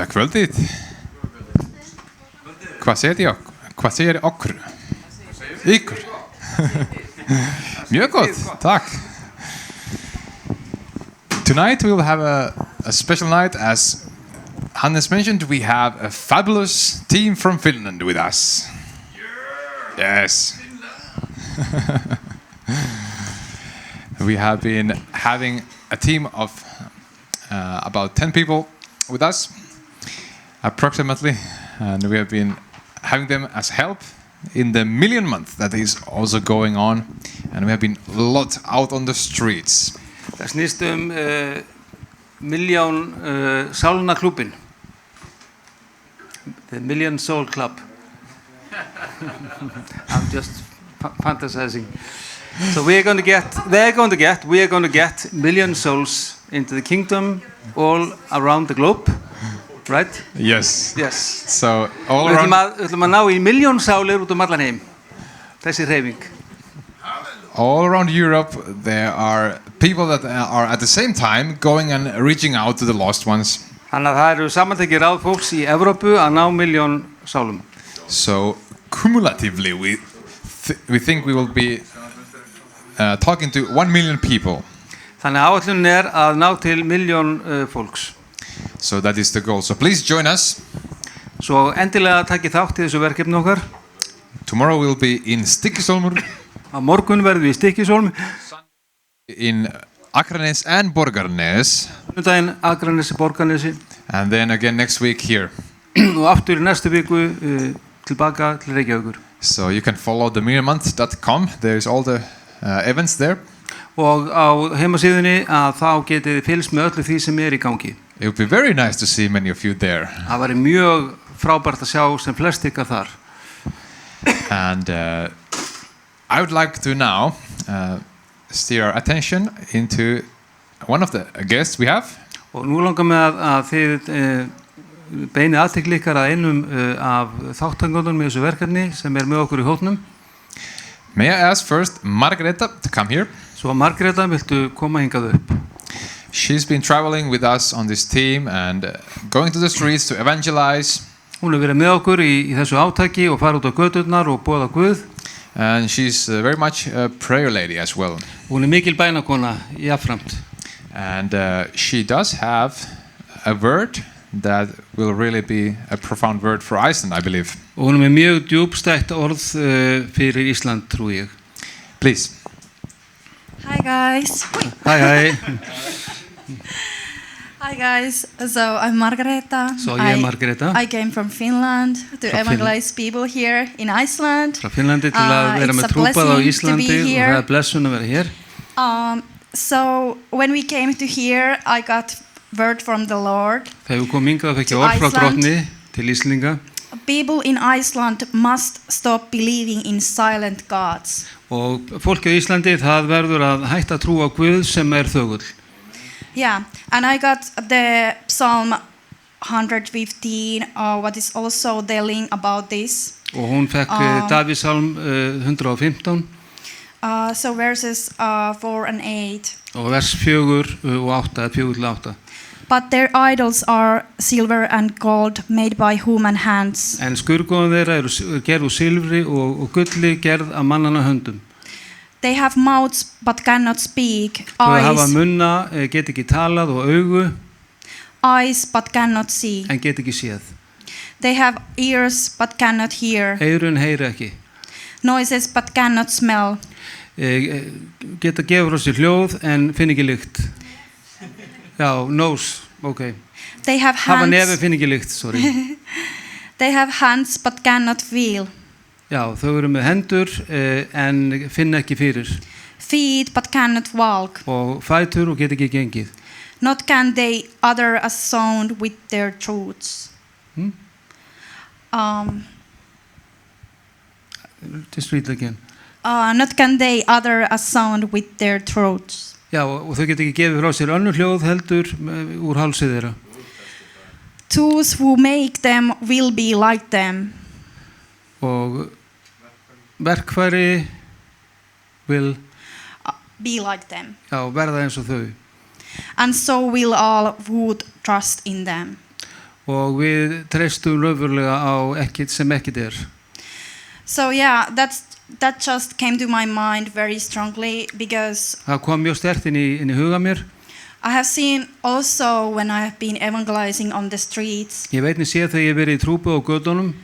Góða kvöldið. Hvað segir okkur? Ykkur. Mjög gott, takk. Tonight we will have a special night. As Hannes mentioned, we have a fabulous team from Finland with us. Yes. We have been having a team of about 10 people with us, approximately, and we have been having them as help in the Million Month that is also going on, and we have been a lot out on the streets. Það snýst Million Sálna klúbbin. The Million Soul Club. I'm just fantasizing. So we are going to get million souls into the kingdom all around the globe, right? Yes. Yes. So all around. Við ætlum að ná í million sálir út allan heim. Þessi hreyfing. All around Europe, there are people that are at the same time going and reaching out to the lost ones. Þannig að það eru samantekið ráð fólks í Evrópu að ná million sálum. So cumulatively, we think we will be talking to 1 million people. Þannig að áætlunin að ná til million fólks. So that is the goal. So please join us. Svo endilega takið þátt í þessu verkefni okkar. Tomorrow we'll be in Stykkishólmur. Á morgun verðum við í Stykkishólmi. In Akranes and Borgarnes. Sunnudaginn Akranesi, Borgarnesi. And then again next week here. Og aftur í næstu viku tilbaka til Reykjavíkur. So you can follow themillionmonth.com. There's all the events there. Og á heimasíðunni að þá getið þið fylgst með öllu því sem í gangi. It would be very nice to see many of you there. Það væri mjög frábært að sjá sem flest ykkar þar. And I would like to now steer our attention into one of the guests we have. Og nú langar mig að þið beinið athygli ykkar að einum af þátttakendunum í þessu verkefni sem með okkur í hópnum. May I ask first Margareta to come here? Svo Margareta, viltu koma hingað upp? She's been traveling with us on this team and going to the streets to evangelize. Hún hefur verið með okkur í þessu átaki og fara út á göturnar og boða Guð. And she's very much a prayer lady as well. Hún mikil bænakona jafnframt. And she does have a word that will really be a profound word for Iceland, I believe. Og hún mjög djúpstætt orð fyrir Ísland, trú ég. Please. Hi guys. Hi. Hi guys. So I'm Margareta. So ég Margareta. I came from Finland to evangelize people here in Iceland. Frá Finnlandi til að vera með trúbað á Íslandi og það blessun að vera hér. So when we came to here, I got word from the Lord. Þegar við komum hingað fekk ég orð frá Drottni til Íslendinga. People in Iceland must stop believing in silent gods. Og fólkið í Íslandi það verður að hætta að trúa á Guð sem þögull. Yeah, and I got the Psalm 115, what is also telling about this. Og hún fekk Davíðsálm 115. So verses 4 and 8. Og vers 4 og 8, 4-8. But their idols are silver and gold made by human hands. En skurðgoðin þeirra eru gerð úr silfri og gulli gerð af mannanna höndum. They have mouths but cannot speak. Þau hafa munna, get ekki talað og augu. Eyes but cannot see. En get ekki séð. They have ears but cannot hear. Eyrun heyra ekki. Noises but cannot smell. Geta gefur á sér hljóð en finn ekki lykt. Já, nose, okay. They have hands. Hafa nefn finn ekki lykt, sorry. They have hands but cannot feel. Já, þau eru með hendur en finna ekki fyrir. Feet but cannot walk. Og fætur og get ekki gengið. Not can they utter a sound with their throats. Just read it again. Not can they utter a sound with their throats. Já, og þau get ekki gefið frá sér önnur hljóð heldur úr hálsið þeirra. Those who make them will be like them. Og verkfæri will be like them. Já, verða eins og þau. And so will all who trust in them. og við treystum raunverulega á ekkert sem ekkert So yeah, that just came to my mind very strongly because Það kom mjög sterkt inn í huga mér. I have seen also when I have been evangelizing on the streets Ég veit séð þegar ég hef verið í trúbu á götunum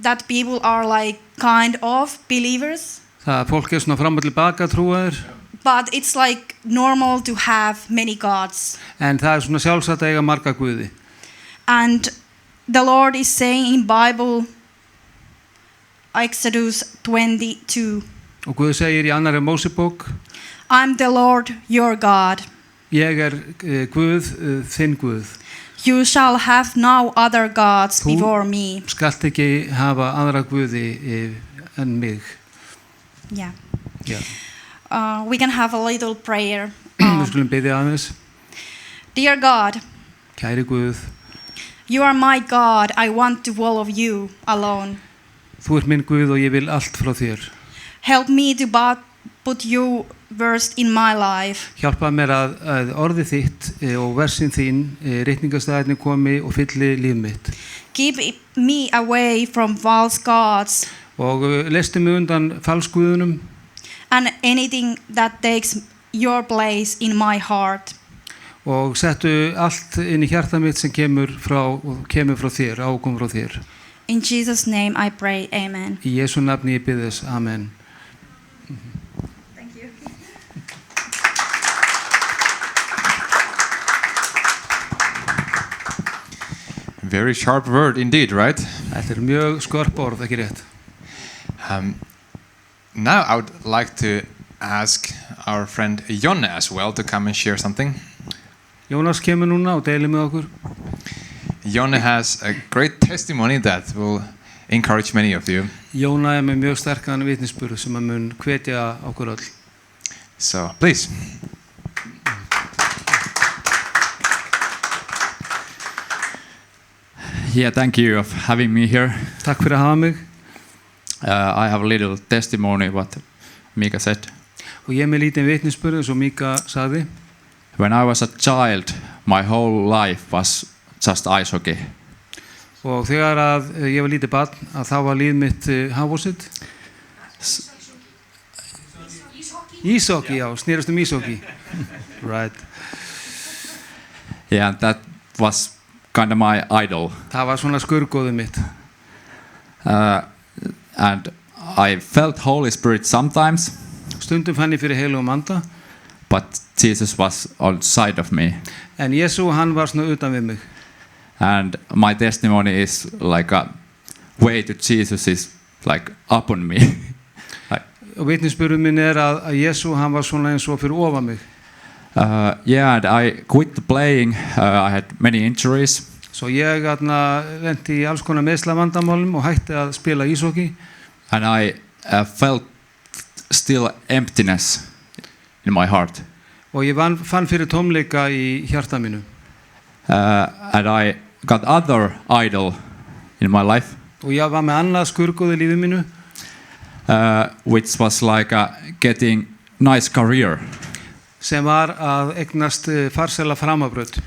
that people are like kind of believers, það fólk svona fram og tilbaka trúaðir but it's like normal to have many gods. en það svona sjálfsagt að eiga marga guði. And the Lord is saying in Bible, Exodus 22, Og Guð segir í annarri Mósebók I'm the Lord your God. Ég Guð, þinn Guð. You shall have no other gods Þú before me. skalt ekki hafa aðra guði en mig. Yeah. Já. We can have a little prayer. Við skulum biðja aðeins. Dear God, Kæri Guð, you are my God. I want to follow you alone. þú minn Guð og ég vil allt frá þér. Help me to put you first in my life. Hjálpa mér að orðið þitt og versin þín, ritningastæðinni komi og fylli líf mitt. Keep me away from false gods Og leistu mig undan falsguðunum and anything that takes your place in my heart. og settu allt inn í hjarta mitt sem kemur frá þér, ákom frá þér. In Jesus' name I pray, amen. Í Jesú nafni ég bið þess, amen. Thank you. Very sharp word indeed, right? Þetta mjög skörp orð, ekki rétt. Now I would like to ask our friend Jonne as well to come and share something. Jónas kemur núna og deilir með okkur. Jonne has a great testimony that will encourage many of you. Jóna með mjög sterkan vitnisburð sem mun hvetja okkur öll. So, please. Yeah, thank you of having me here. Takk fyrir að hafa mig. I have a little testimony what Mika said. Og ég með lítinn vitnisburð eins og Mika sagði. When I was a child, my whole life was just ice hockey. Og þegar að ég var lítið barn, að þá var líf mitt hafósitt. Íshockey, já, snerist íshockey. Right. Yeah, that was kind of my idol. Það var svona skurðgoðið mitt. And I felt Holy Spirit sometimes, Stundum fann ég fyrir heilugum anda, but Jesus was on side of me. en Jesú hann var svona utan við mig. And my testimony is like a way to Jesus is like upon me. Og vitnisburður minn að Jesú hann var svona eins og fyrir ofan mig. Yeah, and I quit playing. I had many injuries. Svo ég lenti í alls konar meiðslavandamálum og hætti að spila íshockey. And I felt still emptiness in my heart. Og ég fann fyrir tómleika í hjarta mínu. And I got other idol in my life. Og ég var með annað skurðgoð í lífi mínu. Which was like getting nice career. Sem var að eignast farsæla framabraut.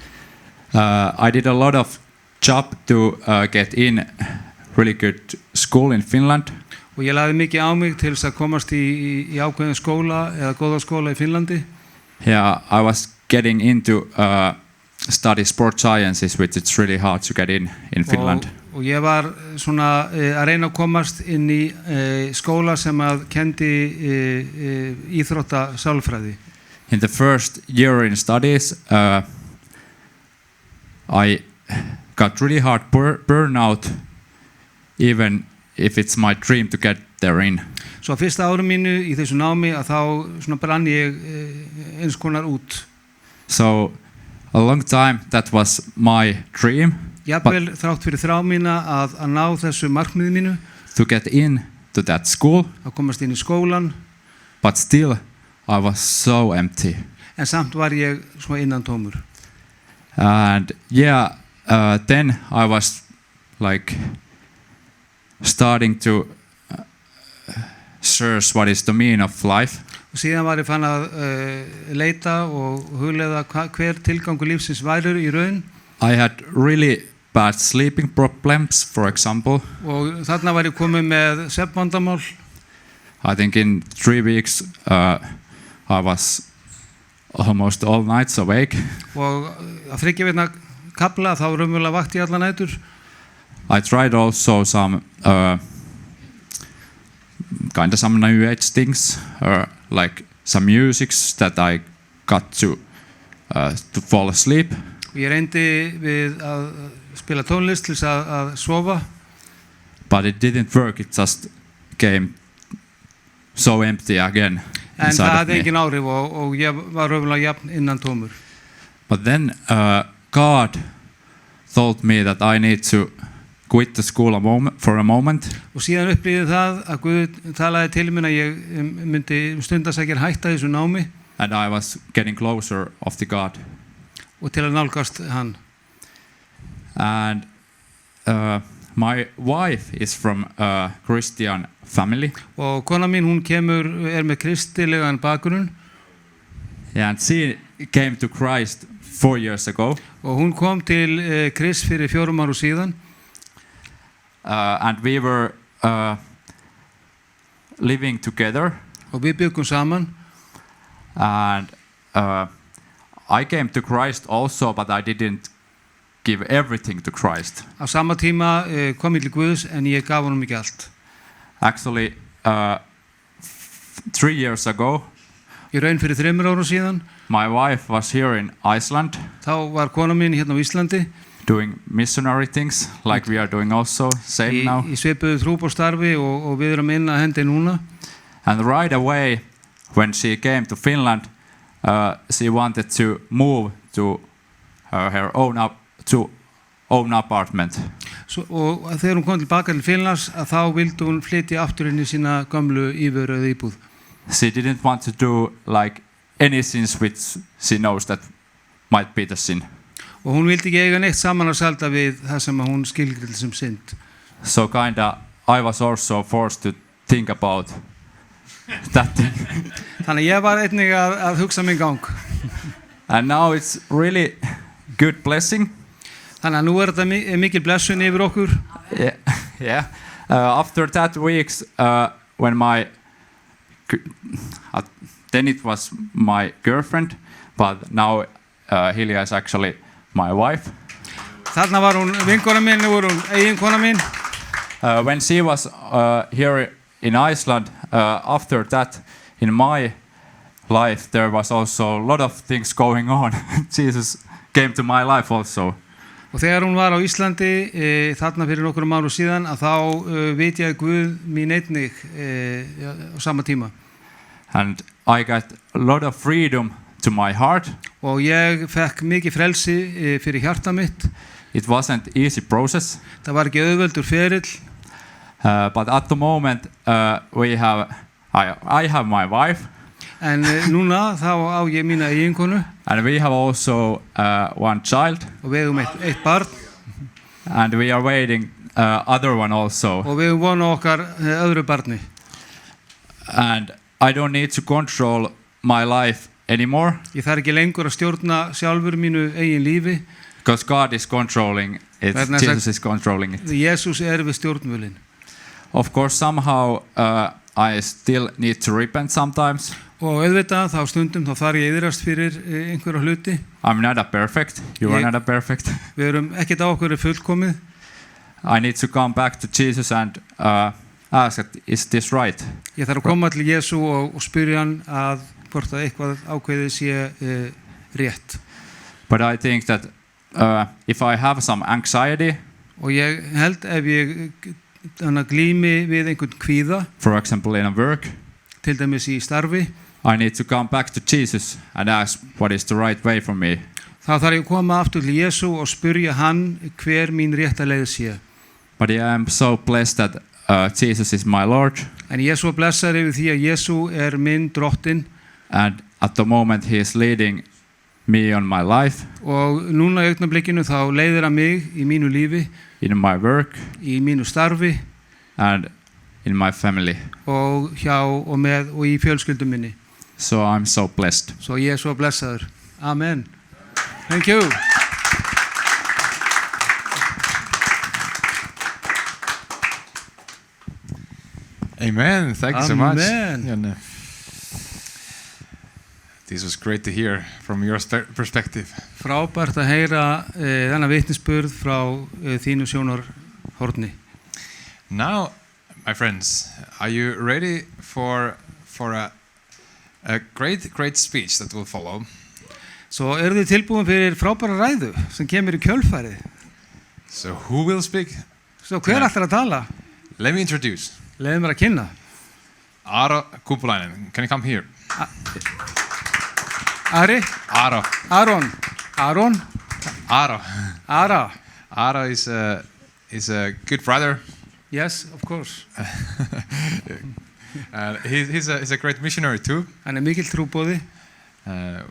I did a lot of job to get in really good school in Finland. Og ég lagði mikið á mig til þess að komast í ákveðin skóla eða góða skóla í Finnlandi. Yeah, I was getting into study sport sciences, which it's really hard to get in Finland. Og ég var svona að reyna að komast inn í skóla sem að kendi íþrótta sálfræði. In the first year in studies, I got really hard burnout, even if it's my dream to get there in. Svo á fyrsta árum mínu í þessu námi að þá svona brann ég eins konar út. So a long time that was my dream. Jafnvel þrátt fyrir þrá mína að ná þessu markmiði mínu. To get in to that school. Að komast inn í skólan. But still I was so empty. En samt var ég svo innantómur. And yeah, then I was like starting to search what is the meaning of life. Og síðan var ég fann að leita og hugleiða hver tilgangur lífsins væri í raun. I had really bad sleeping problems, for example. og þarna var ég komið með svefnvandamál. I think in 3 weeks I was almost all nights awake. Og að 3 vikna kafla þá raunverulega vakti ég allar nætur. I tried also some kind of some new age things, like some musics that I got to fall asleep. Og ég reyndi við að spila tónlist til þess að sofa. But it didn't work, it just came so empty again En inside það of hafði me. engin áhrif og ég var raunverulega jafn innan tómur. But then God told me that I need to quit the school for a moment. Og síðan upplýði það að Guð talaði til mér að ég myndi stundasækjar hætta þessu námi And I was getting closer of the God. og til að nálgast hann. And my wife is from a Christian family. Og kona mín hún með kristilegan bakgrunn And she came to Christ 4 years ago. og hún kom til Krist fyrir 4 árum síðan. And we were living together. Og við byggum saman. And I came to Christ also, but I didn't give everything to Christ. Á sama tíma kom ég til Guðs en ég gaf honum ekki allt. Actually, 3 years ago, Í raun fyrir 3 árum síðan my wife was here in Iceland þá var kona mín hérna á Íslandi doing missionary things, like we are doing also, same now. í svipuðu trúboðsstarfi og við erum inn að hendi núna. And right away, when she came to Finland, she wanted to move to her own apartment. Og þegar hún kom tilbaka til Finnlands að þá vildi hún flytja aftur inn í sína gömlu íbúðarauðu íbúð. She didn't want to do like any sins which she knows that might be the sin. Og hún vildi ekki eiga neitt saman að salda við það sem hún skilgrið sem synd. So kinda I was also forced to think about that thing. Þannig ég var einnig að hugsa minn gang. And now it's really good blessing. Þannig að nú þetta mikil blessun yfir okkur. Yeah. After that weeks, when then it was my girlfriend, but now Hilja is actually my wife. Þarna var hún vinkona mín, nú var hún eiginkona mín. When she was here in Iceland, after that, in my life, there was also a lot of things going on. Jesus came to my life also. Og þegar hún var á Íslandi þarna fyrir nokkrum árum síðan að þá veit ég að Guð mín einnig á sama tíma. And I got a lot of freedom to my heart. Og ég fekk mikið frelsi fyrir hjarta mitt. It wasn't easy process. Það var ekki auðveldur ferill. But at the moment I have my wife. En núna þá á ég mína eiginkonu. And we have also one child. Og við eigum eitt barn. And we are waiting other one also. Og við vonum okkar öðru barni. And I don't need to control my life anymore. Ég þarf ekki lengur að stjórna sjálfur mínu eigin lífi. Because God is controlling it. Jesus is controlling it. Jesus við stjórnvölin. Of course, somehow I still need to repent sometimes. Og auðvitað þá stundum þá þarf ég iðrast fyrir einhverja hluti. I'm not a perfect. You are not a perfect. Við erum ekkert á okkur fullkomið. I need to come back to Jesus and ask, is this right? Ég þarf að koma til Jesu og spyrja hann að hvort að eitthvað ákveðið sé rétt. But I think that if I have some anxiety, og ég held ef ég glími við einhvern kvíða, for example in a work, til dæmis í starfi, I need to come back to Jesus and ask what is the right way for me. Þá þarf ég að koma aftur til Jesu og spyrja hann hver mín rétta leið sé. But I am so blessed that Jesus is my Lord. En ég er svo blessaður yfir því að Jesu minn drottinn. And at the moment he is leading me on my life. Og núna í augnablikinu þá leiðir hann mig í mínu lífi. In my work. Í mínu starfi. And in my family. Og og í fjölskyldum minni. So I'm so blessed. Svo ég er svo blessaður. Amen. Thank you. Amen. Thank you so much. Amen. Janne. This was great to hear from your perspective. Frábært að heyra þennan vitnisburð frá þínu sjónarhorni. Now, my friends, are you ready for a great speech that will follow? Svo eru þið tilbúin fyrir frábæra ræðu sem kemur í kjölfarið. So who will speak? Svo hver ætlar að tala? Let me introduce. Leiðu mér að kynna. Aro Kumpulainen. Can you come here? Ari? Aro. Aron? Aron? Aro. Ara? Aro is a good brother. Yes, of course. He's a great missionary too. Hann mikill trúboði.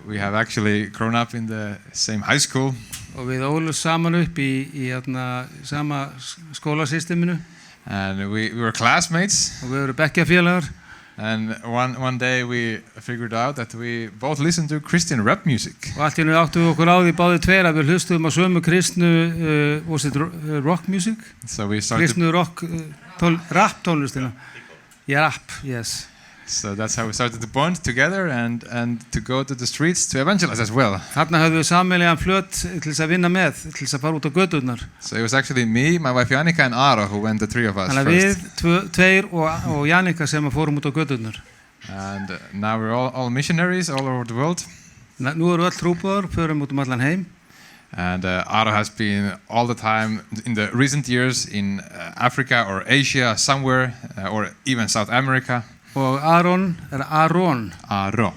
We have actually grown up in the same high school. Og við ólust saman upp í sama skólasysteminu. And we were classmates. Og við vorum bekkjarfélagar. And one day we figured out that we both listened to Christian rap music. Og allt í einu áttum við okkur á því báðir tveir að við hlustuðum á sömu kristnu was it rock music? So we started Kristnu rock rap tónlistina. Yeah, rap, yes. So that's how we started to bond together and to go to the streets to evangelize as well. Þarna höfðum við sameiginlegan flöt til þess að vinna með, til þess að fara út á göturnar. So it was actually me, my wife Jannika and Aro who went, the three of us Þannig að first. við tveir og Jannika sem fórum út á göturnar. And now we're all missionaries all over the world. Nú eru öll trúboðar, förum út allan heim. And Aro has been all the time in the recent years in Africa or Asia somewhere or even South America. Og Aron. Aro.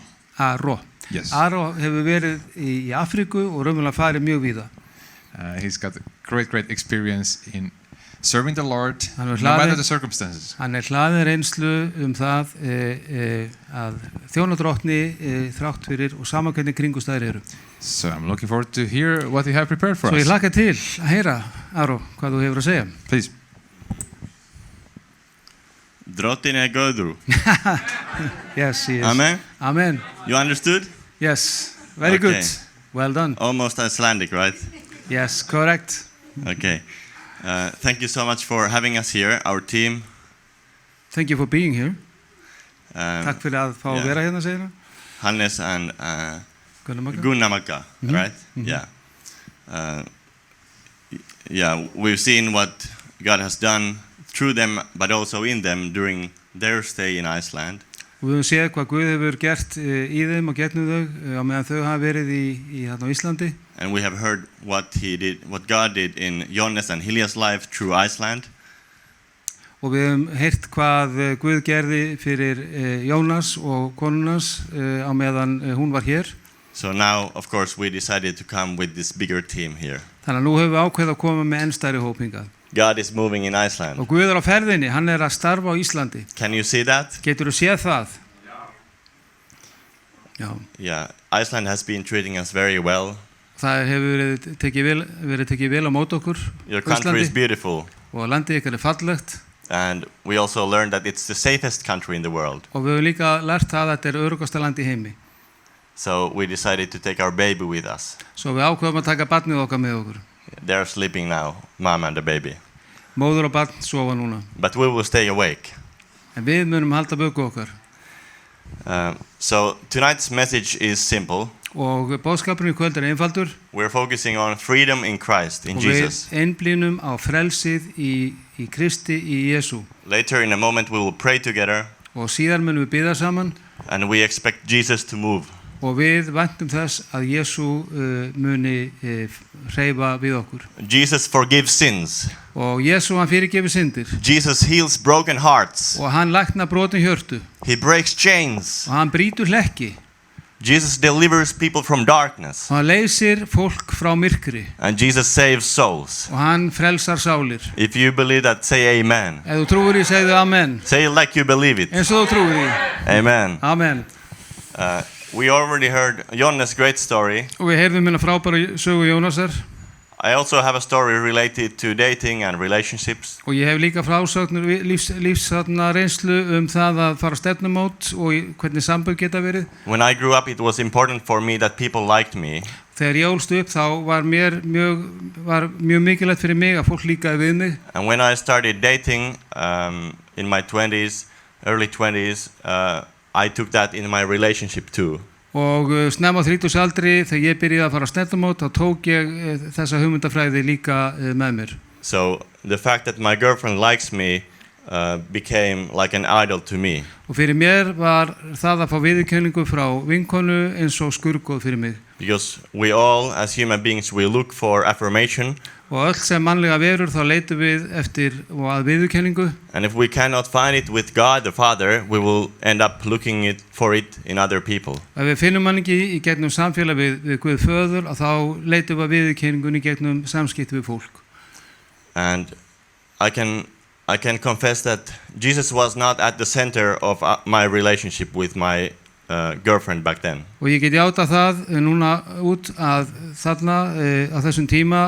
Yes. Aro hefur verið í Afríku og raunverulega farið mjög víða. He's got great experience in serving the Lord, no hlaðinn- matter the circumstances. Hann hlaðinn reynslu það að þjóna Drottni þrátt fyrir og sama hvernig kringumstæður eru. So I'm looking forward to hear what you have prepared for Svo ég us. hlakka til að heyra, Aro, hvað þú hefur að segja. Please. Drottinn góður. Yes, he is. Amen. Amen. You understood? Yes, very Okay. good. Well done. Almost Icelandic, right? Yes, correct. Okay. Thank you so much for having us here, our team. Thank you for being here. Takk Um, fyrir að fá að yeah. vera hérna, segir hann. Hannes and Gunnamaka. Gunnamaka, right? Yeah. Yeah, we've seen what God has done through them, but also in them during their stay in Iceland. Og við höfum séð hvað Guð hefur gert í þeim og gegnum þau á meðan þau hafa verið í hérna á Íslandi. And we have heard what God did in Jónas and Hilja's life through Iceland. Og við höfum heyrt hvað Guð gerði fyrir Jónas og konunans á meðan hún var hér. So now, of course, we decided to come with this bigger team here. Þannig að nú höfum við ákveðið að koma með enn stærri hóp hingað. God is moving in Iceland. Og Guð á ferðinni, hann að starfa á Íslandi. Can you see that? Geturðu séð það? Já. Yeah, Iceland has been treating us very well. Það hefur verið tekið vel á mót okkur Your á country is Íslandi beautiful. og landið ykkar fallegt. And we also learned that it's the safest country in the world. Og við höfum líka lært það að þetta er öruggasta land í heimi. So we decided to take our baby with us. Svo við ákveðum að taka barnið okkar með okkur. They're sleeping now, mom and the baby. Móður og barn sofa núna. But we will stay awake. En við munum halda böku okkar. So tonight's message is simple. Og boðskapurinn í kvöld er einfaldur. We're focusing on freedom in Christ, in Og við Jesus. einblínum á frelsið í Kristi, í Jesú. Later in a moment we will pray together Og síðan munum við biðja saman and we expect Jesus to move. og við væntum þess að Jesú muni hreyfa við okkur. Jesus forgives sins. Og Jesú hann fyrirgefur syndir. Jesus heals broken hearts. Og hann læknar brotin hjörtu. He breaks chains. Og hann brýtur hlekki. Jesus delivers people from darkness. Og hann leysir fólk frá myrkri. And Jesus saves souls. Og hann frelsar sálir. If you believe that, say amen. Ef þú trúir í, segðu amen. Say it like you believe it. Eins og þú trúir í. Amen. Amen. We already heard Jonnes' great story. Og við heyrðum hérna frábæra sögu Jónasar. I also have a story related to dating and relationships. Og ég hef líka frásögnur lífsþarna reynslu það að fara stefnumót og hvernig sambönd geta verið. When I grew up, it was important for me that people liked me. Þegar ég ólst upp þá var mjög mikilvægt fyrir mig að fólk líkaði við mig. And when I started dating in my 20s, early 20s, I took that in my relationship too. Og snemma á 30 aldri þegar ég byrjaði að fara á snertamót þá tók ég þessa hugmyndafræði líka með mér. So the fact that my girlfriend likes me became like an idol to me. Og fyrir mér var það að fá viðurkenningu frá vinkonu eins og skurðgoð fyrir mig. Because we all, as human beings, we look for affirmation. Og öll sem mannlega verur þá leitum við eftir og að viðurkenningu. And if we cannot find it with God the Father, we will end up looking for it in other people. Ef við finnum hann ekki í gegnum samfélag við Guð föður, þá leitum við að viðurkenningunni í gegnum samskipti við fólk. And I can confess that Jesus was not at the center of my relationship with my girlfriend back then. Og ég get játa það núna út að þarna á þessum tíma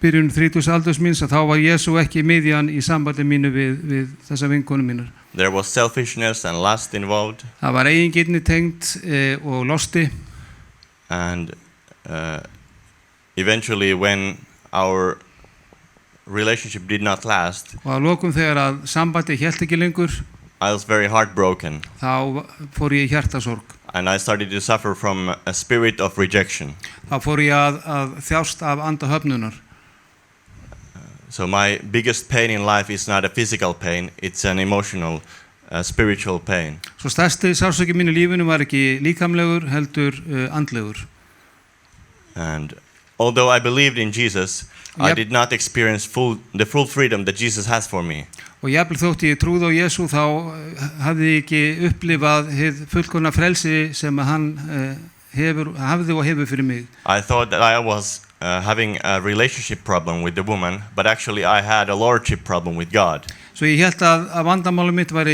byrjun 30 aldurs míns að þá var Jesú ekki miðjan í sambandi mínu við þessa vinkonu mínar. There was selfishness and lust involved. Það var eigingirni tengd og losti. And eventually when our relationship did not last, og að lokum þegar að sambandi hélt ekki lengur, I was very heartbroken. Þá fór ég í hjartasorg. And I started to suffer from a spirit of rejection. Þá fór ég að þjást af anda höfnunar. So my biggest pain in life is not a physical pain, it's an emotional, spiritual pain. Svo stærsti sársauki mínu lífinu var ekki líkamlegur, heldur andlegur. And although I believed in Jesus, I did not experience the full freedom that Jesus has for me. Og jafnvel þótt ég trúði á Jesú þá hafði ég ekki upplifað hið fullkomna frelsi sem hann hafði og hefur fyrir mig. I thought that I was having a relationship problem with the woman, but actually I had a lordship problem with God. Svo ég hélt að vandamálið mitt var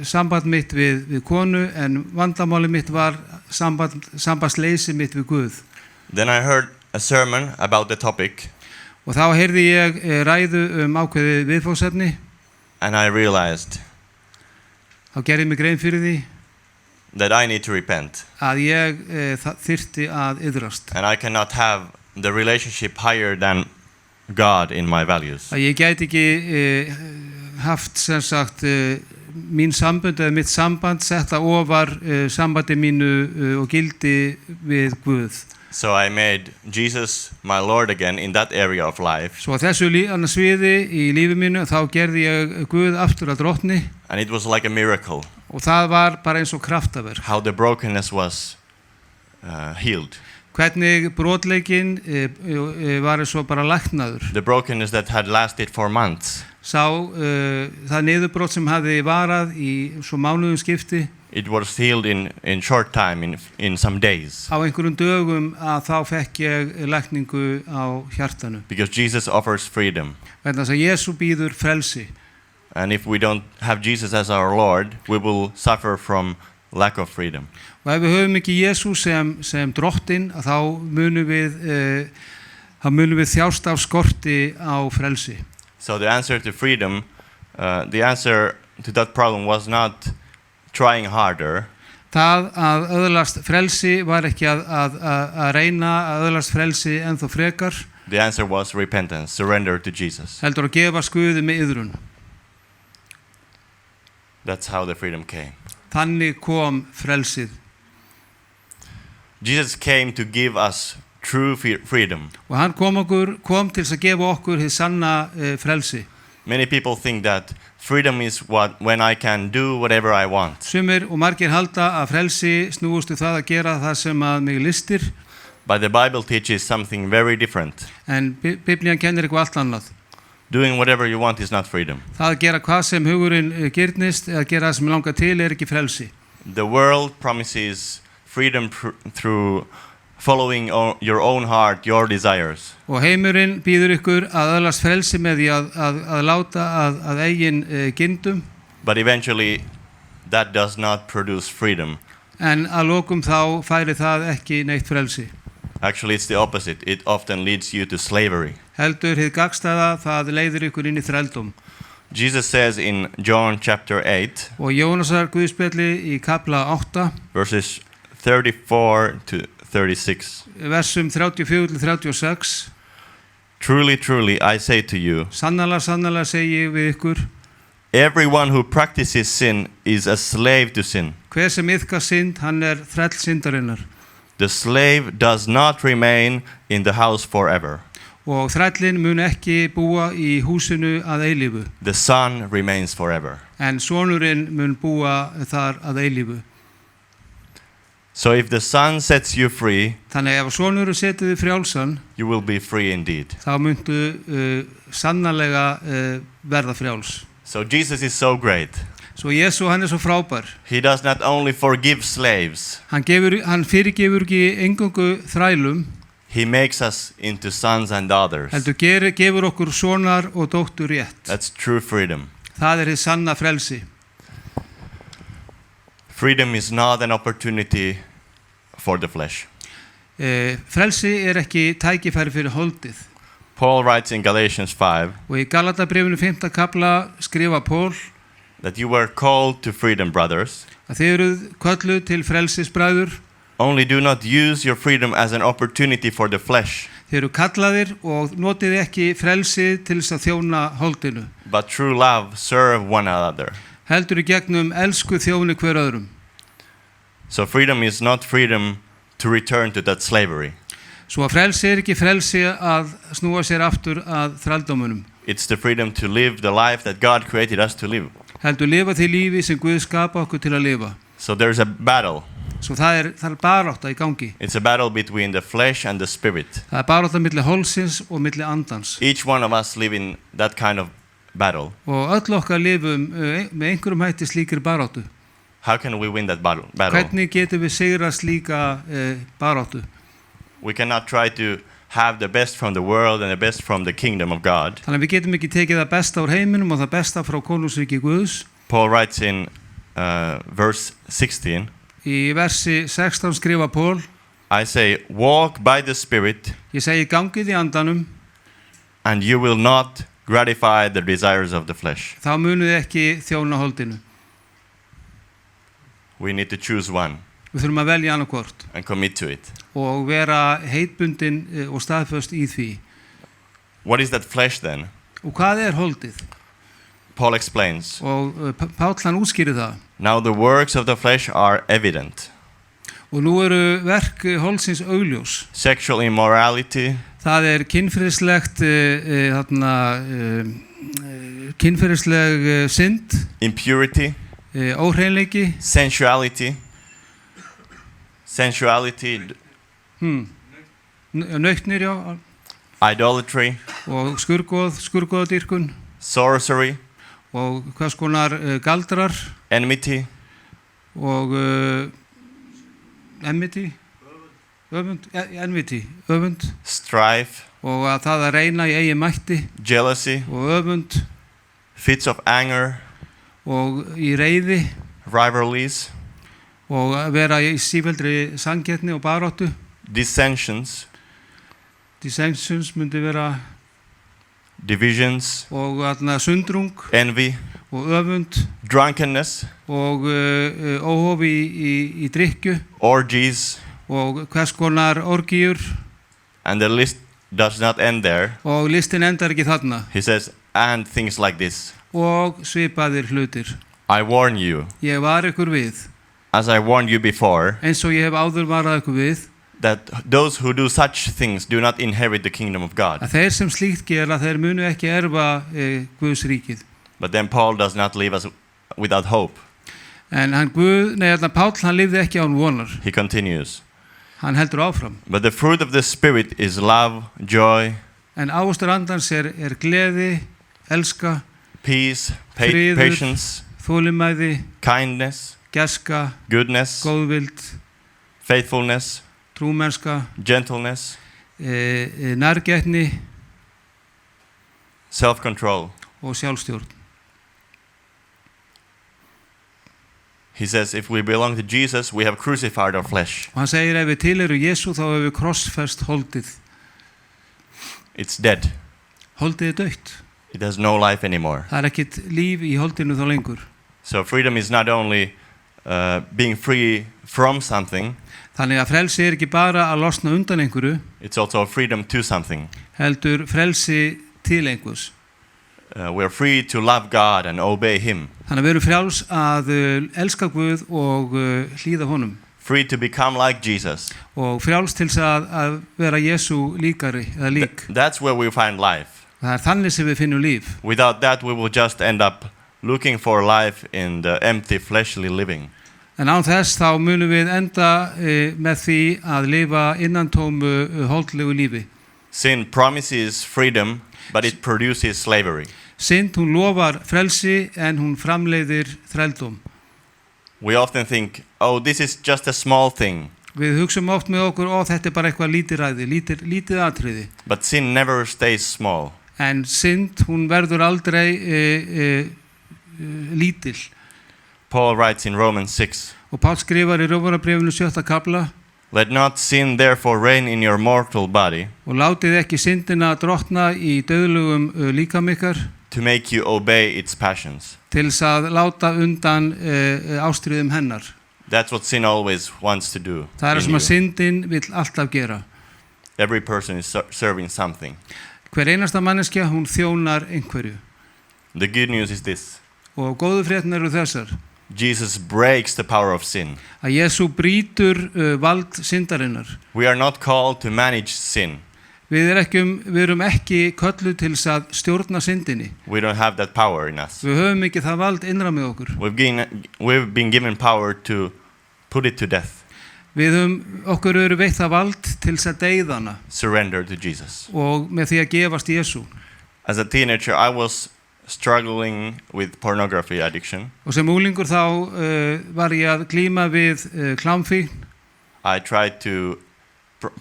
samband mitt við konu, en vandamálið mitt var sambandsleysi mitt við Guð. Then I heard a sermon about the topic. Og þá heyrði ég ræðu ákveðið viðfangsefni. And I realized þá gerði mig grein fyrir því that I need to repent. Að ég þyrfti að iðrast. And I cannot have the relationship higher than God in my values. Að ég gæti ekki haft sem sagt mín samband eða mitt samband setta ofar sambandi mínu og gildi við Guð. So I made Jesus my Lord again in that area of life. Svo á þessu sviði í lífi mínu þá gerði ég Guð aftur að drottni. And it was like a miracle. Og það var bara eins og kraftaverk. How the brokenness was healed. Hvernig brotleikinn var svo bara læknaður. The brokenness that had lasted for months. Það niðurbrot sem hafði varað í svo mánuðum skipti. It was healed in short time, in some days. Á einhverjum dögum að þá fekk ég lækningu á hjartanu. Because Jesus offers freedom. Vegna þess að Jesú býður frelsi. And if we don't have Jesus as our Lord, we will suffer from lack of freedom. Og ef við höfum ekki Jesú sem drottinn, þá munum við þjást af skorti á frelsi. So the answer to freedom, the answer to that problem was not trying harder. Það að öðlast frelsi var ekki að reyna að öðlast frelsi ennþá frekar. The answer was repentance, surrender to Jesus. Heldur að gefa Guði með iðrun. That's how the freedom came. Þannig kom frelsið. Jesus came to give us true freedom. Og hann kom til að gefa okkur hið sanna frelsi. Many people think that freedom is when I can do whatever I want. Sumir og margir halda að frelsi snúist það að gera það sem að mig listir. But the Bible teaches something very different. En Biblían kennir eitthvað allt annað. Doing whatever you want is not freedom. Það að gera hvað sem hugurinn girnist eða gera það sem langar til ekki frelsi. The world promises freedom through following your own heart, your desires. Og heimurinn býður ykkur að öðlast frelsi með því að láta að eigin gindum. But eventually that does not produce freedom. En að lokum þá færi það ekki neitt frelsi. Actually it's the opposite. It often leads you to slavery. Heldur hið gagnstæða, það leiðir ykkur inn í þrældóm. Jesus says in John chapter 8, og Jónasar Guðspjalli í kapla 8, verses 34 to 36. Versum 34 til 36. Truly, truly, I say to you, Sannarlega, sannarlega segi ég við ykkur, Everyone who practices sin is a slave to sin. Hver sem iðkar synd, hann þræll syndarinnar. The slave does not remain in the house forever. Og þrællin mun ekki búa í húsinu að eilífu. The son remains forever. En sonurinn mun búa þar að eilífu. So if the son sets you free, Þannig ef sonurinn setur þig frjálsan, you will be free indeed. þá muntu sannarlega verða frjáls. So Jesus is so great. Svo Jesú, hann svo frábær. He does not only forgive slaves, Hann fyrirgefur ekki eingöngu þrælum, he makes us into sons and daughters. heldur gefur okkur sonar og dóttur rétt. That's true freedom. Það hið sanna frelsi. Freedom is not an opportunity for the flesh. Frelsi ekki tækifæri fyrir holdið. Paul writes in Galatians 5 Og í Galatabrifinu 5. kapla skrifa Pól that you were called to freedom, brothers. að þið eruð kölluð til frelsisbræður. Only do not use your freedom as an opportunity for the flesh, Þið eru kallaðir og notið ekki frelsið til þess að þjóna holdinu. but through love serve one another. Heldur í gegnum elsku þjóni hver öðrum. So freedom is not freedom to return to that slavery. Svo að frelsi ekki frelsi að snúa sér aftur að þrældómunum. It's the freedom to live the life that God created us to live. Heldur lifa því lífi sem Guð skapa okkur til að lifa. So there's a battle. Svo það er barátta í gangi. It's a battle between the flesh and the spirit. Það er barátta milli hólsins og milli andans. Each one of us live in that kind of battle. Og öll okkar lifum með einhverjum hætti slíkir baráttu. How can we win that battle? Hvernig getum við sigra slíka baráttu? We cannot try to have the best from the world and the best from the kingdom of God. Þannig að við getum ekki tekið það besta úr heiminum og það besta frá konungsríki Guðs. Paul writes in verse 16, Í versi 16 skrifa Pól, I say, walk by the Spirit, ég segi gangið í andanum, and you will not gratify the desires of the flesh. þá munið ekki þjóna holdinu. We need to choose one Við þurfum að velja annarkvort and commit to it. og vera heitbundin og staðföst í því. What is that flesh then? Og hvað er holdið? Paul explains, Og Páll hann útskýrir það. now the works of the flesh are evident. Og nú eru verk holdsins augljós. Sexual immorality, Það kynferðislegt kynferðisleg synd, impurity, óhreinleiki, sensuality, nautnir, já, idolatry, og skurgoðadýrkun sorcery, og hvers konar galdrar enmity, og öfund strife, og að það að reyna í eigin mætti jealousy, og öfund fits of anger, og í reiði rivalries, og að vera í sífelldri samkeppni og baráttu. dissensions, Dissensions myndi vera divisions, og sundrung envy, og öfund drunkenness, og óhóf í drykkju orgies, og hvers konar orgíur, and the list does not end there. og listin endar ekki þarna, He says, and things like this. og svipaðir hlutir. I warn you, Ég var ykkur við, as I warned you before, eins og ég hef áður varað ykkur við, that those who do such things do not inherit the kingdom of God. að þeir sem slíkt gera, þeir munu ekki erfa Guðs ríkið. But then Paul does not leave us without hope. En Páll, hann lifði ekki án vonar. He continues, Hann heldur áfram. but the fruit of the Spirit is love, joy, En ávöxtur andans gleði, elska, peace, Friður. patience, þolinmæði, kindness, gæska, goodness, góðvild, faithfulness, trúmennska, gentleness, nærgætni self-control. og sjálfstjórn. He says, if we belong to Jesus, we have crucified our flesh. Og hann segir, ef við tilheyrum Jesú, þá hefur við krossfest holdið. It's dead. Holdið dautt. It has no life anymore. Það ekkert líf í holdinu þá lengur. So freedom is not only being free from something, Þannig að frelsi ekki bara að losna undan einhverju, it's also freedom to something. heldur frelsi til einhvers. we're free to love God and obey Him. Þannig að við erum frjáls að elska Guð og hlýða honum. Free to become like Jesus. Og frjáls til þess að vera Jesú líkari eða lík. That's where we find life. Það þannig sem við finnum líf. Without that, we will just end up looking for life in the empty fleshly living. En án þess þá munum við enda með því að lifa innantómu holdlegu lífi. Sin promises freedom, but it produces slavery. Synd, hún lofar frelsi en hún framleiðir þrældóm. We often think, oh, this is just a small thing. Við hugsum oft með okkur, þetta bara eitthvað lítið atriði. But sin never stays small. En synd, hún verður aldrei lítil. Paul writes in Romans 6, Og Páll skrifar í Rómarbréfinu 7. kapla: let not sin therefore reign in your mortal body, og látið ekki syndina drottna í dauðlegum líkama ykkar, to make you obey its passions. til þess að láta undan ástríðum hennar. That's what sin always wants to do. Það in sem you. að syndin vill alltaf gera. Every person is serving something. Hver einasta manneskja, hún þjónar einhverju. The good news is this. Og góðu fréttirnar eru þessar: Jesus breaks the power of sin. að Jesú brýtur vald syndarinnar. We are not called to manage sin. Við erum ekki kölluð til þess að stjórna syndinni. We don't have that power in us. Við höfum ekki það vald innra með okkur. We've been given power to put it to death. Okkur eru veitt það vald til þess að deyða hana. Surrender to Jesus. Og með því að gefast Jesú. As a teenager, I was struggling with pornography addiction. Og sem unglingur þá var ég að glíma við klámfíkn. I tried to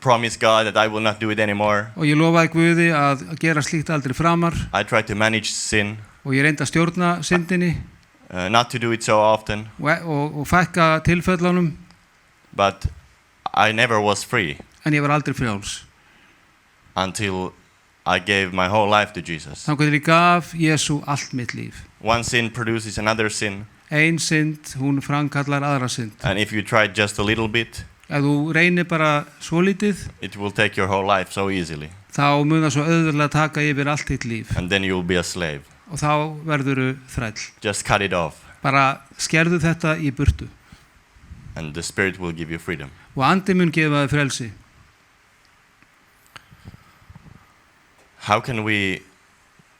promise God that I will not do it anymore. Og ég lofaði Guði að gera slíkt aldrei framar. I tried to manage sin. Og ég reyndi að stjórna syndinni. Not to do it so often. Og fækka tilfellunum. But I never was free. En ég var aldrei frjáls. Until I gave my whole life to Jesus. Þangað til ég gaf Jesú allt mitt líf. One sin produces another sin. Ein synd, hún framkallar aðra synd. And if you try just a little bit, ef þú reynir bara svolítið, it will take your whole life so easily. Þá mun það svo auðveldlega taka yfir allt þitt líf. And then you will be a slave. Og þá verðurðu þræll. Just cut it off. Bara skerðu þetta í burtu. And the Spirit will give you freedom. Og andi mun gefa þér frelsi. How can we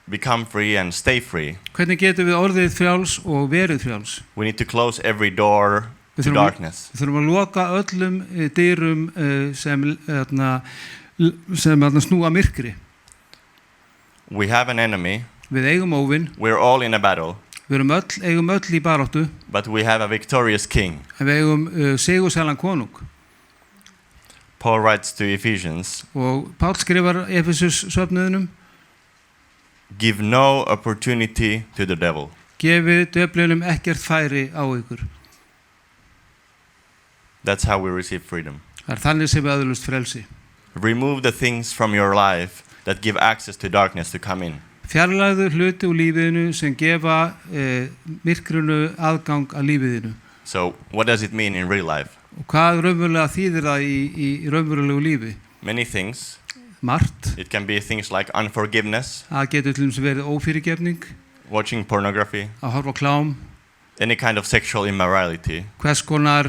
become free and stay free? Hvernig getum við orðið frjáls og verið frjáls? We need to close every door to darkness. Við þurfum að loka öllum dyrum sem snúa myrkri. We have an enemy. Við eigum óvin. We're all in a battle. Við eigum öll í baráttu. But we have a victorious king. En við eigum sigursælan konung. Paul writes to Ephesians. Og Páll skrifar Efesus söfnuðinum. Give no opportunity to the devil. Gefið djöflinum ekkert færi á ykkur. That's how we receive freedom. Það þannig sem við öðlumst frelsi. Remove the things from your life that give access to darkness to come in. Fjarlægðu hluti úr lífiðinu sem gefa myrkrunu aðgang að lífiðinu. So, what does it mean in real life? Og hvað raunverulega þýðir það í raunverulegu lífi? Many things. Margt. It can be things like unforgiveness. Það getur til dæmis verið ófyrirgefning. Watching pornography. Að horfa á klám. Any kind of sexual immorality. Hvers konar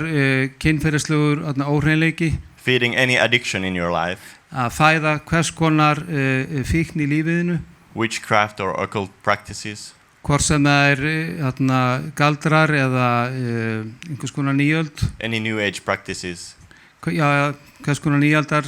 kynferðislegur óhreinleiki. Feeding any addiction in your life. Að fæða hvers konar fíkn í lífiðinu. Witchcraft or occult practices. Hvort sem það galdrar eða einhvers konar nýöld. Any new age practices. Já, hvers konar nýaldar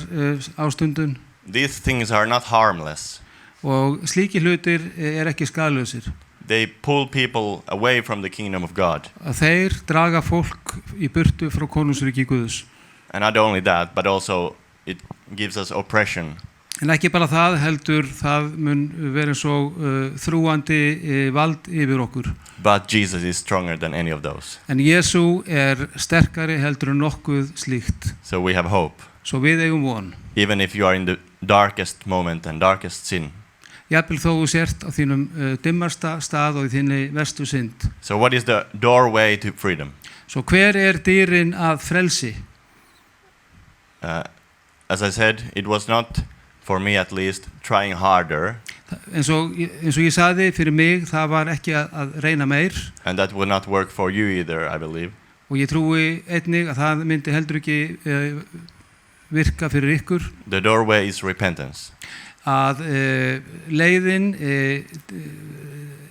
ástundun. These things are not harmless. Og slíki hlutir ekki skaðlausir. They pull people away from the kingdom of God. Að þeir draga fólk í burtu frá konungsríki Guðs. And not only that, but also it gives us oppression. En ekki bara það, heldur það mun vera svo þrúandi vald yfir okkur. But Jesus is stronger than any of those. En Jesú sterkari heldur nokkuð slíkt. So we have hope. Svo við eigum von. Even if you are in the darkest moment and darkest sin. Jafnvel þó þú sért á þínum dimmasta stað og í þinni verstu synd. So what is the doorway to freedom? Svo hver dyrinn að frelsi? As I said, it was not for me at least, trying harder, eins og ég sagði, fyrir mig það var ekki að reyna meir, and that would not work for you either, I believe. og ég trúi einnig að það myndi heldur ekki virka fyrir ykkur. The doorway is repentance. Að leiðin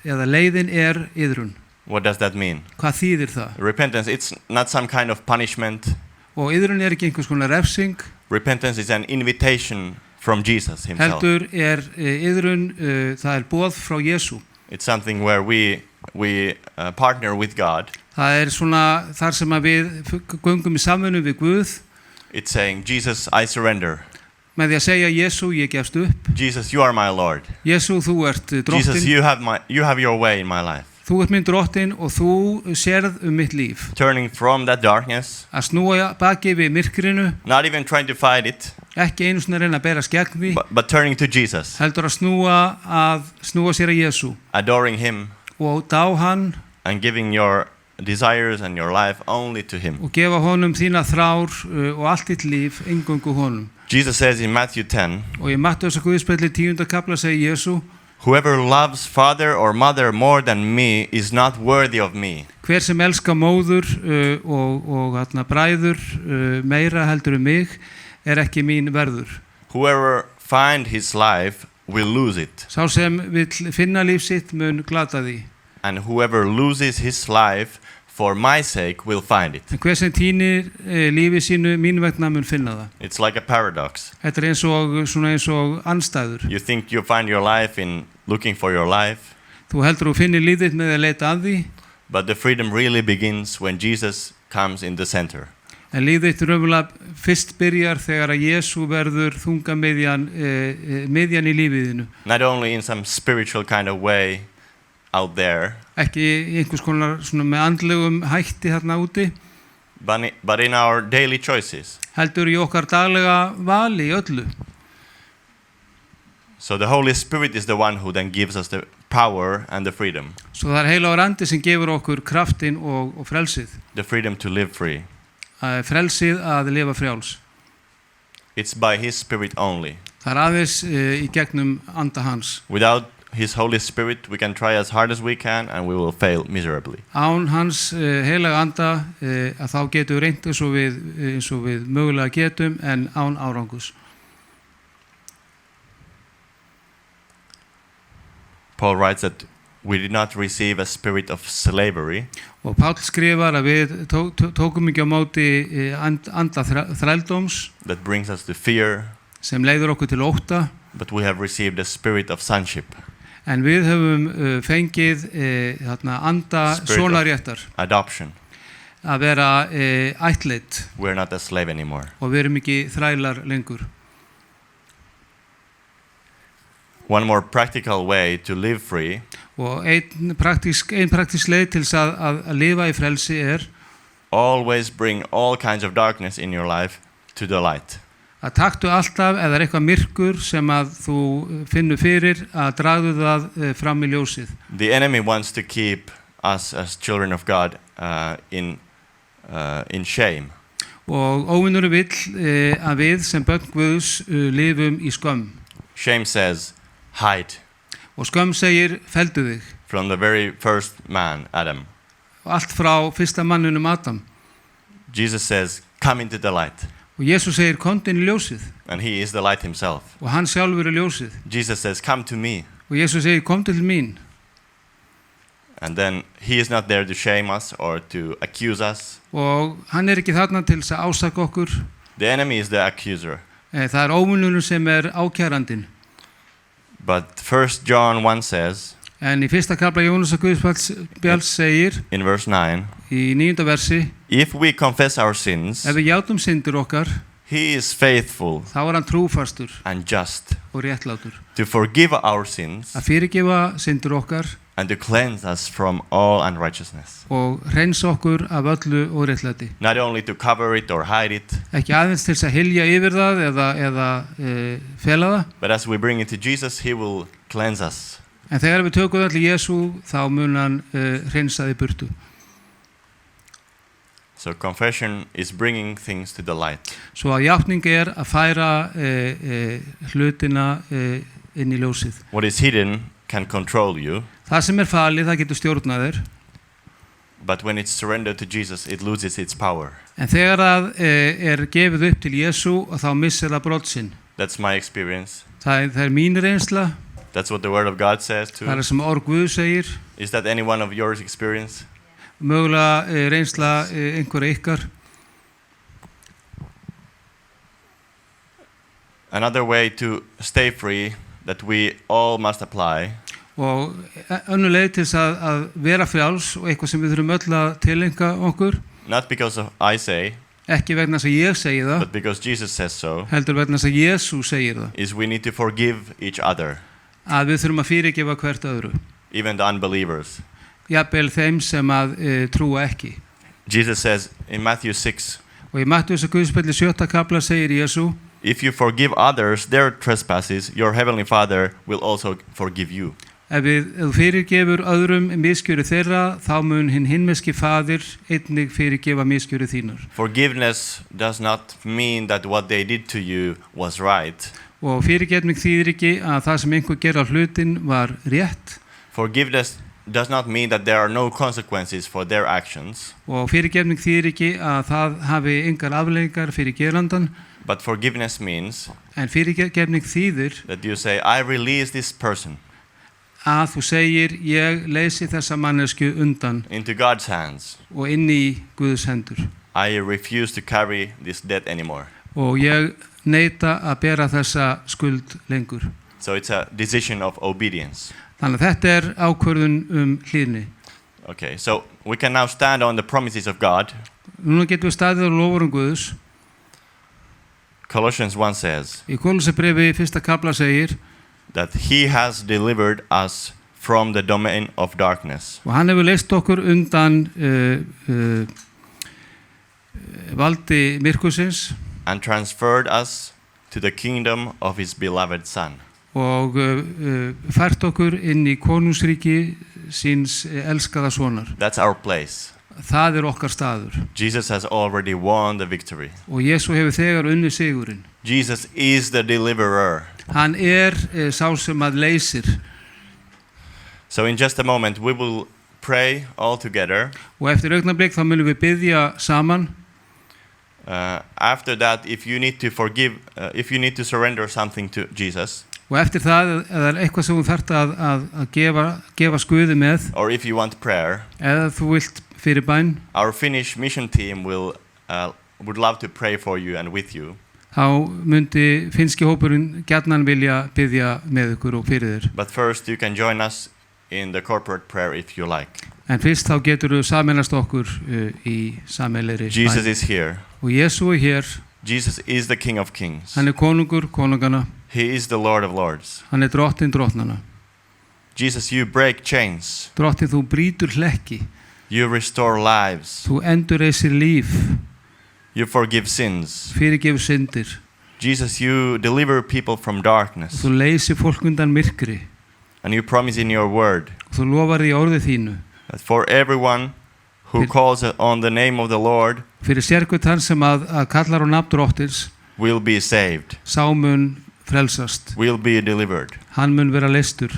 iðrun. What does that mean? Hvað þýðir það? Repentance, it's not some kind of punishment. Og iðrun ekki einhvers konar refsing. Repentance is an invitation from Jesus himself. Heldur iðrun, það boð frá Jesú. It's something where we partner with God. Það svona þar sem að við göngum í samvinnu við Guð. It's saying, Jesus, I surrender. Með því að segja, Jesú, ég gefst upp. Jesus, you are my Lord. Jesú, þú ert drottinn. Jesus, you have your way in my life. Þú ert minn drottinn og þú sérð mitt líf. Turning from that darkness. Að snúa baki við myrkrinu. Not even trying to fight it. Ekki einu sinni að reyna að berast gegn því. But turning to Jesus. Heldur að snúa sér að Jesú. Adoring him. Og dá hann. And giving your desires and your life only to him. Og gefa honum þína þrár og allt þitt líf eingöngu honum. Jesus says in Matthew 10. Og í Mattheusar Guðspjalli 10. kapla segir Jesú. Whoever loves father or mother more than me is not worthy of me. Hver sem elskar móður og bræður meira heldur mig ekki mín verður. Whoever find his life will lose it. Sá sem vill finna líf sitt mun glata því. And whoever loses his life for my sake will find it. Hver sem týnir lífi sínu mín vegna mun finna það. It's like a paradox. Þetta eins og andstæður. You think you find your life in looking for your life. Þú heldur þú finnir lífið með að leita að því. But the freedom really begins when Jesus comes in the center. En lífið raunverulega fyrst byrjar þegar að Jesú verður þungamiðjan í lífiðinu. Not only in some spiritual kind of way out there. Ekki einhvers konar svona með andlegum hætti þarna úti. But in our daily choices. Heldur í okkar daglega vali í öllu. So the Holy Spirit is the one who then gives us the power and the freedom. Svo það heilagur andi sem gefur okkur kraftinn og frelsið. The freedom to live free. Frelsið að lifa frjáls. It's by His Spirit only. Það aðeins í gegnum anda hans. Without His Holy Spirit we can try as hard as we can and we will fail miserably. Án hans heilaga anda að þá getum við reynt eins og við mögulega getum en án árangus. Paul writes that we did not receive a spirit of slavery. Og Páll skrifar að við tókum ekki á móti anda þrældóms. That brings us to fear. Sem leiður okkur til ótta. But we have received a spirit of sonship. En við höfum fengið anda sonarréttar. Adoption. Að vera ættleidd. We're not a slave anymore. Og við erum ekki þrælar lengur. One more practical way to live free. Og ein praktisk leið til að lifa í frelsi always bring all kinds of darkness in your life to the light. Að taktu alltaf eða eitthvað myrkur sem að þú finnur fyrir að dragðu það fram í ljósið. The enemy wants to keep us as children of God in shame. Og óvinnurinn vill að við sem börn Guðs lifum í skömm. Shame says hide. Og skömm segir feldu þig. From the very first man, Adam. Allt frá fyrsta manninum Adam. Jesus says come into the light. Og Jesus segir komdu inn í ljósið. And he is the light himself. Og hann sjálfur ljósið. Jesus says come to me. Og Jesus segir komdu til mín. And then he is not there to shame us or to accuse us. Og hann ekki þarna til að ásaka okkur. The enemy is the accuser. Það óvinnurinn sem ákærandinn. But 1 John 1 says. En í fyrsta kafla Jónasar Guðspjalls segir. In verse 9. Í 9. versi. If we confess our sins. Ef við játum syndir okkar. He is faithful. Þá hann trúfastur. And just. Og réttlátur. To forgive our sins. Að fyrirgefa syndir okkar. And to cleanse us from all unrighteousness. Og hreinsa okkur af öllu óréttlæti. Not only to cover it or hide it. Ekki aðeins til að hylja yfir það eða fela það. But as we bring it to Jesus, he will cleanse us. En þegar við tökum það til Jesú, þá mun hann hreinsa þig burtu. So confession is bringing things to the light. Svo að játning að færa hlutina inn í ljósið. What is hidden can control you, Það sem falið, það getur stjórnað þér. but when it's surrendered to Jesus, it loses its power. En þegar það gefið upp til Jesú, þá missir það brot sinn. That's my experience. Það mín reynsla, That's what the Word of God says það too. sem orð Guð segir, Is that any one of yours experience? mögulega reynsla einhverja ykkar. Another way to stay free that we all must apply Og önnur leið til þess að vera frjáls og eitthvað sem við þurfum öll að tilenga okkur, not because of I say, ekki vegna þess að ég segi það, but because Jesus says so, heldur vegna þess að Jesú segir það, is we need to forgive each other, að við þurfum að fyrirgefa hvert öðru, even the unbelievers. jafnvel þeim sem að trúa ekki. Jesus says in Matthew 6, Og í Mattheusar Guðspjalli 7. kafla segir Jesú: if you forgive others their trespasses, your heavenly Father will also forgive you. Ef þú fyrirgefur öðrum misgjörðir þeirra, þá mun hinn himneski faðir einnig fyrirgefa misgjörðir þínar. Forgiveness does not mean that what they did to you was right. Og fyrirgefning þýðir ekki að það sem einhver gerði á hlutin var rétt. Forgiveness does not mean that there are no consequences for their actions. Og fyrirgefning þýðir ekki að það hafi engar afleiðingar fyrir gerandan. But forgiveness means En fyrirgefning þýðir that you say, I release this person að þú segir: ég leysi þessa mannesku undan into God's hands. og inn í Guðs hendur. I refuse to carry this debt anymore. Og ég neita að bera þessa skuld lengur. So it's a decision of obedience. Þannig að þetta ákvörðun hlýðni. Okay, so we can now stand on the promises of God. Núna getum við staðið á loforðum Guðs. Colossians 1 says Í Kólossabréfi 1. kafla segir: that He has delivered us from the domain of darkness. og hann hefur leyst okkur undan valdi myrkursins And transferred us to the kingdom of His beloved Son. og fært okkur inn í konungsríki síns elskaða sonar. That's our place. Það okkar staður. Jesus has already won the victory. Og Jesú hefur þegar unnið sigurinn. Jesus is the deliverer. Hann sá sem að leysir. So in just a moment we will pray all together. Og eftir augnablik þá munum við biðja saman. After that, if you need to forgive, if you need to surrender something to Jesus, Og eftir það eitthvað sem þú þarft að gefa Guði með, or if you want prayer, eða þú vilt fyrir bæn, our Finnish mission team would love to pray for you and with you. þá myndi finnski hópurinn gjarnan vilja biðja með ykkur og fyrir þér. But first, you can join us in the corporate prayer if you like. En fyrst þá getur þú sameinast okkur í sameilegri Jesus bæn. is here. Og Jesú hér. Jesus is the King of Kings. Hann konungur konungana. He is the Lord of Lords. Hann drottinn drottnana. Jesus, you break chains. Drottinn, þú brýtur hlekki. You restore lives. Þú endurreisir líf. You forgive sins. Fyrirgefur syndir. Jesus, you deliver people from darkness. Þú leysir fólk undan myrkri. And you promise in your word Þú lofar í orði þínu. that for everyone who calls on the name of the Lord Fyrir sérkvöld hann sem að kallar á nafn drottins, will be saved, sá mun frelsast. will be delivered. Hann mun vera leystur.